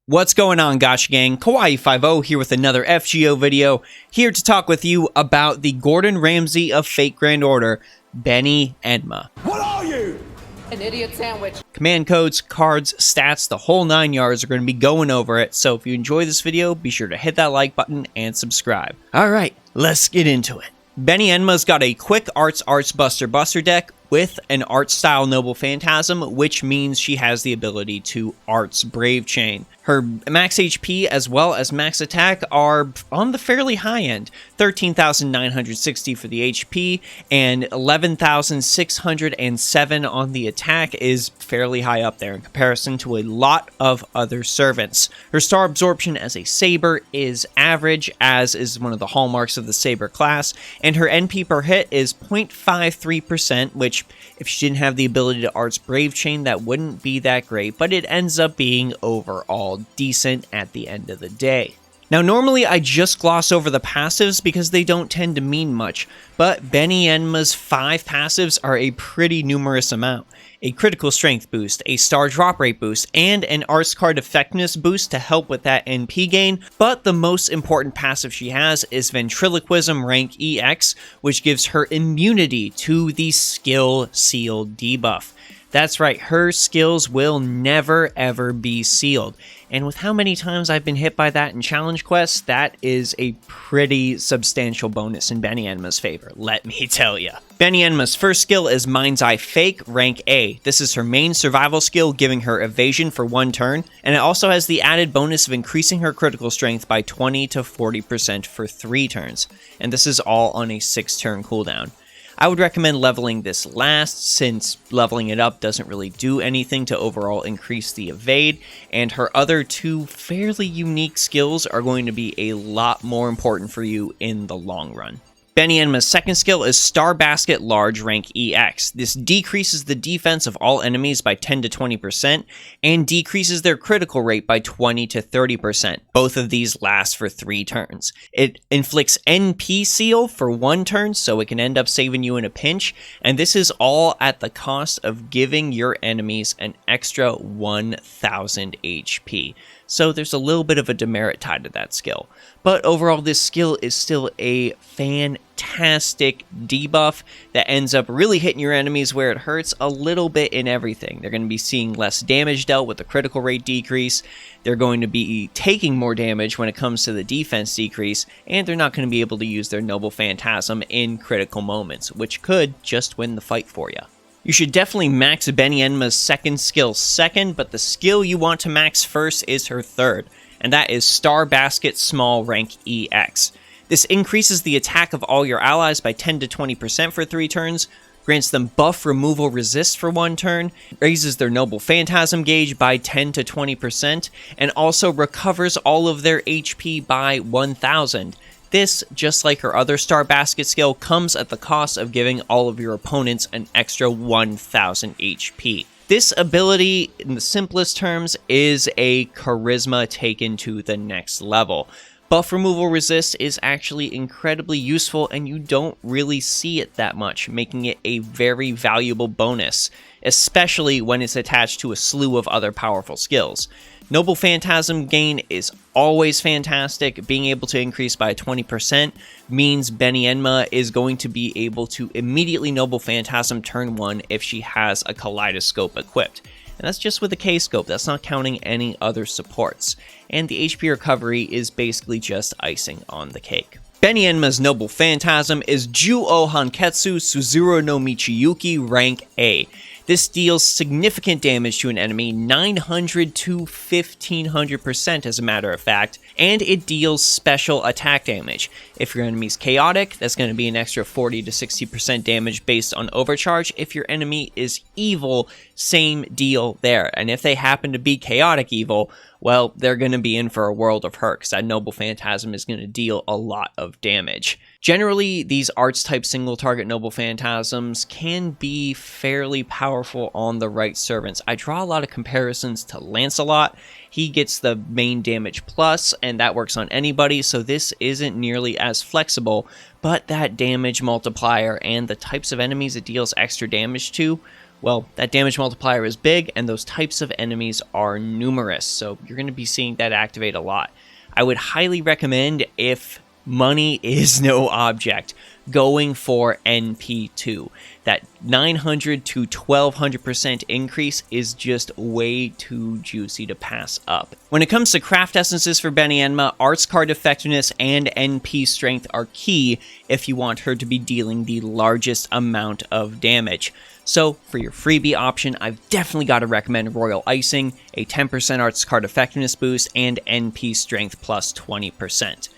What's going on, Gacha Gang? Kawaii50 here with another FGO video, here to talk with you about the Gordon Ramsay of Fate Grand Order, Beni-Enma. What are you? An idiot sandwich. Command codes, cards, stats, the whole 9 yards are going to be going over it, so if you enjoy this video, be sure to hit that like button and subscribe. Alright, let's get into it. Beni-Enma's got a quick Arts Buster deck with an art style Noble Phantasm, which means she has the ability to Arts Brave Chain. Her max HP as well as max attack are on the fairly high end, 13,960 for the HP and 11,607 on the attack is fairly high up there in comparison to a lot of other servants. Her star absorption as a saber is average, as is one of the hallmarks of the saber class, and her NP per hit is 0.53%, which if she didn't have the ability to Arts Brave Chain, that wouldn't be that great, but it ends up being overall decent at the end of the day. Now, normally I just gloss over the passives because they don't tend to mean much, but Beni-Enma's 5 passives are a pretty numerous amount. A critical strength boost, a star drop rate boost, and an arts card effectiveness boost to help with that NP gain, but the most important passive she has is Ventriloquism rank EX, which gives her immunity to the skill sealed debuff. That's right, her skills will never ever be sealed. And with how many times I've been hit by that in challenge quests, that is a pretty substantial bonus in Beni-Enma's favor, let me tell ya. Beni-Enma's first skill is Mind's Eye Fake, rank A. This is her main survival skill, giving her evasion for 1 turn, and it also has the added bonus of increasing her critical strength by 20 to 40% for 3 turns. And this is all on a 6-turn cooldown. I would recommend leveling this last, since leveling it up doesn't really do anything to overall increase the evade, and her other 2 fairly unique skills are going to be a lot more important for you in the long run. Beni-Enma's second skill is Star Basket Large rank EX. This decreases the defense of all enemies by 10 to 20% and decreases their critical rate by 20 to 30%. Both of these last for 3 turns. It inflicts NP seal for 1 turn, so it can end up saving you in a pinch, and this is all at the cost of giving your enemies an extra 1,000 HP. So there's a little bit of a demerit tied to that skill. But overall, this skill is still a fantastic debuff that ends up really hitting your enemies where it hurts a little bit in everything. They're going to be seeing less damage dealt with the critical rate decrease. They're going to be taking more damage when it comes to the defense decrease. And they're not going to be able to use their Noble Phantasm in critical moments, which could just win the fight for you. You should definitely max Beni-Enma's second skill second, but the skill you want to max first is her third, and that is Star Basket Small rank EX. This increases the attack of all your allies by 10 to 20% for 3 turns, grants them buff removal resist for 1 turn, raises their Noble Phantasm gauge by 10 to 20%, and also recovers all of their HP by 1,000. This, just like her other Star Basket skill, comes at the cost of giving all of your opponents an extra 1,000 HP. This ability, in the simplest terms, is a charisma taken to the next level. Buff removal resist is actually incredibly useful, and you don't really see it that much, making it a very valuable bonus, especially when it's attached to a slew of other powerful skills. Noble Phantasm gain is always fantastic. Being able to increase by 20% means Beni-Enma is going to be able to immediately Noble Phantasm turn 1 if she has a Kaleidoscope equipped. And that's just with a K-Scope, that's not counting any other supports. And the HP recovery is basically just icing on the cake. Beni-Enma's Noble Phantasm is Ju-O Hanketsu Suzuro no Michiyuki rank A. This deals significant damage to an enemy, 900 to 1500% as a matter of fact, and it deals special attack damage. If your enemy's chaotic, that's going to be an extra 40 to 60% damage based on overcharge. If your enemy is evil, same deal there. And if they happen to be chaotic evil, well, they're going to be in for a world of hurt, because that Noble Phantasm is going to deal a lot of damage. Generally, these arts-type single-target Noble Phantasms can be fairly powerful on the right servants. I draw a lot of comparisons to Lancelot. He gets the main damage plus, and that works on anybody, so this isn't nearly as flexible, but that damage multiplier and the types of enemies it deals extra damage to Well, that damage multiplier is big, and those types of enemies are numerous, so you're going to be seeing that activate a lot. I would highly recommend, if money is no object, going for NP2. That 900 to 1200% increase is just way too juicy to pass up. When it comes to craft essences for Beni-Enma, arts card effectiveness and NP strength are key if you want her to be dealing the largest amount of damage. So for your freebie option, I've definitely got to recommend Royal Icing, a 10% arts card effectiveness boost, and NP strength plus 20%.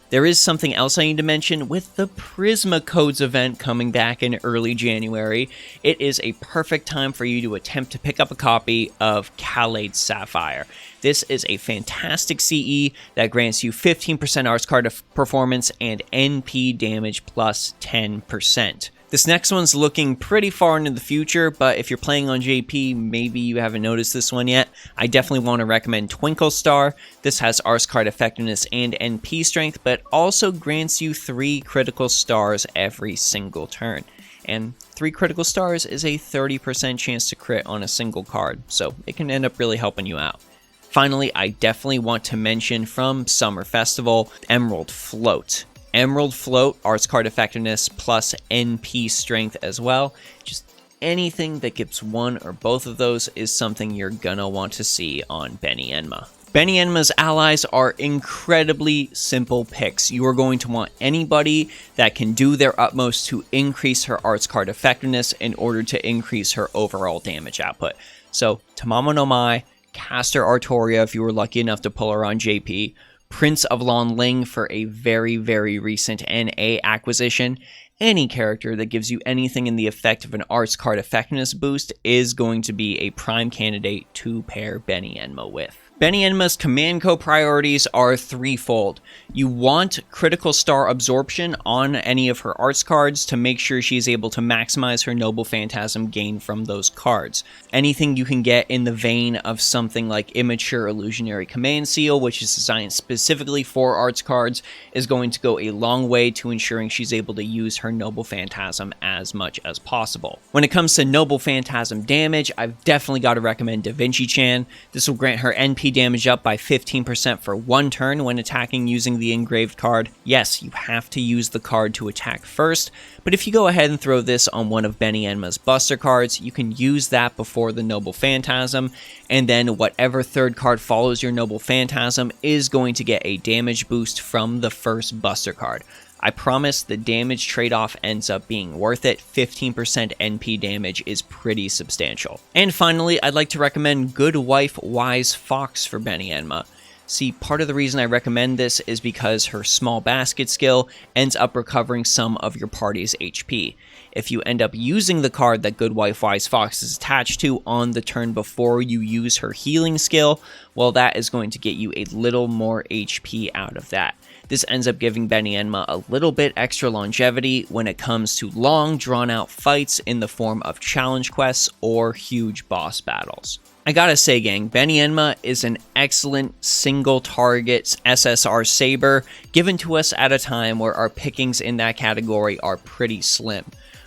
There is something else I need to mention. With the Prisma Codes event coming back in early January, it is a perfect time for you to attempt to pick up a copy of Khaled Sapphire. This is a fantastic CE that grants you 15% arts card performance and NP damage plus 10%. This next one's looking pretty far into the future, but if you're playing on JP, maybe you haven't noticed this one yet. I definitely want to recommend Twinkle Star. This has arts card effectiveness and NP strength, but also grants you 3 critical stars every single turn. And 3 critical stars is a 30% chance to crit on a single card, so it can end up really helping you out. Finally, I definitely want to mention from Summer Festival, Emerald Float. Emerald Float, arts card effectiveness plus NP strength as well. Just anything that gives one or both of those is something you're gonna want to see on Beni-Enma. Beni-Enma's allies are incredibly simple picks. You are going to want anybody that can do their utmost to increase her arts card effectiveness in order to increase her overall damage output. So, Tamamo no Mai, Caster Artoria if you were lucky enough to pull her on JP, Prince of Lonling for a very, very recent NA acquisition. Any character that gives you anything in the effect of an arts card effectiveness boost is going to be a prime candidate to pair Beni-Enma with. Beni-Enma's command code priorities are threefold. You want critical star absorption on any of her arts cards to make sure she's able to maximize her noble phantasm gain from those cards. Anything you can get in the vein of something like Immature Illusionary Command Seal, which is designed specifically for arts cards, is going to go a long way to ensuring she's able to use her noble phantasm as much as possible. When it comes to noble phantasm damage, I've definitely got to recommend Da Vinci-chan. This will grant her NP damage up by 15% for 1 turn when attacking using the engraved card. Yes, you have to use the card to attack first, but if you go ahead and throw this on one of Beni-Enma's Buster cards, you can use that before the Noble Phantasm, and then whatever third card follows your Noble Phantasm is going to get a damage boost from the first Buster card. I promise the damage trade-off ends up being worth it. 15% NP damage is pretty substantial. And finally, I'd like to recommend Good Wife Wise Fox for Beni-Enma. See, part of the reason I recommend this is because her small basket skill ends up recovering some of your party's HP. If you end up using the card that Good Wife Wise Fox is attached to on the turn before you use her healing skill, well, that is going to get you a little more HP out of that. This ends up giving Beni-Enma a little bit extra longevity when it comes to long, drawn-out fights in the form of challenge quests or huge boss battles. I gotta say, gang, Beni-Enma is an excellent single-target SSR saber given to us at a time where our pickings in that category are pretty slim.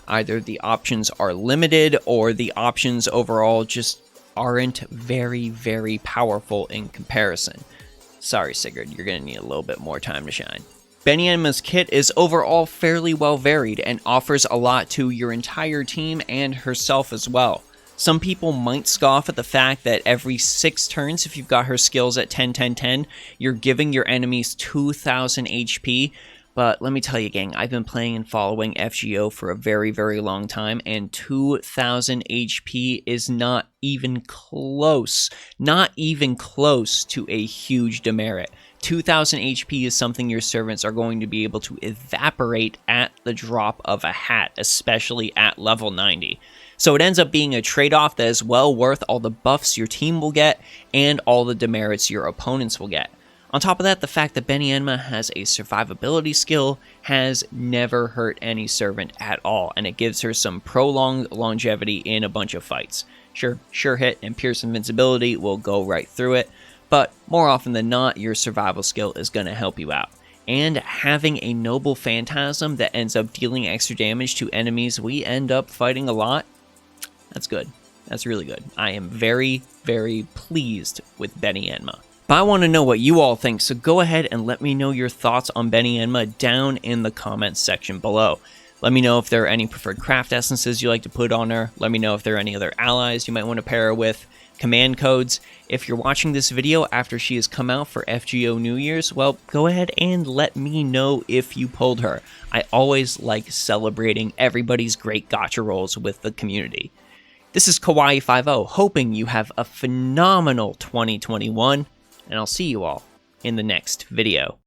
Either the options are limited or the options overall just aren't very, very powerful in comparison. Sorry, Sigurd, you're going to need a little bit more time to shine. Beni-Enma's kit is overall fairly well varied and offers a lot to your entire team and herself as well. Some people might scoff at the fact that every 6 turns, if you've got her skills at 10-10-10, you're giving your enemies 2,000 HP. But let me tell you, gang, I've been playing and following FGO for a very, very long time, and 2,000 HP is not even close to a huge demerit. 2,000 HP is something your servants are going to be able to evaporate at the drop of a hat, especially at level 90. So it ends up being a trade-off that is well worth all the buffs your team will get and all the demerits your opponents will get. On top of that, the fact that Beni-Enma has a survivability skill has never hurt any servant at all, and it gives her some prolonged longevity in a bunch of fights. Sure hit and pierce invincibility will go right through it, but more often than not, your survival skill is going to help you out. And having a noble phantasm that ends up dealing extra damage to enemies we end up fighting a lot, That's good. That's really good. I am very, very pleased with Beni-Enma. But I want to know what you all think, so go ahead and let me know your thoughts on Beni-Enma down in the comments section below. Let me know if there are any preferred craft essences you like to put on her. Let me know if there are any other allies you might want to pair her with. Command codes. If you're watching this video after she has come out for FGO New Year's, well, go ahead and let me know if you pulled her. I always like celebrating everybody's great gacha rolls with the community. This is Kawaii50, hoping you have a phenomenal 2021, and I'll see you all in the next video.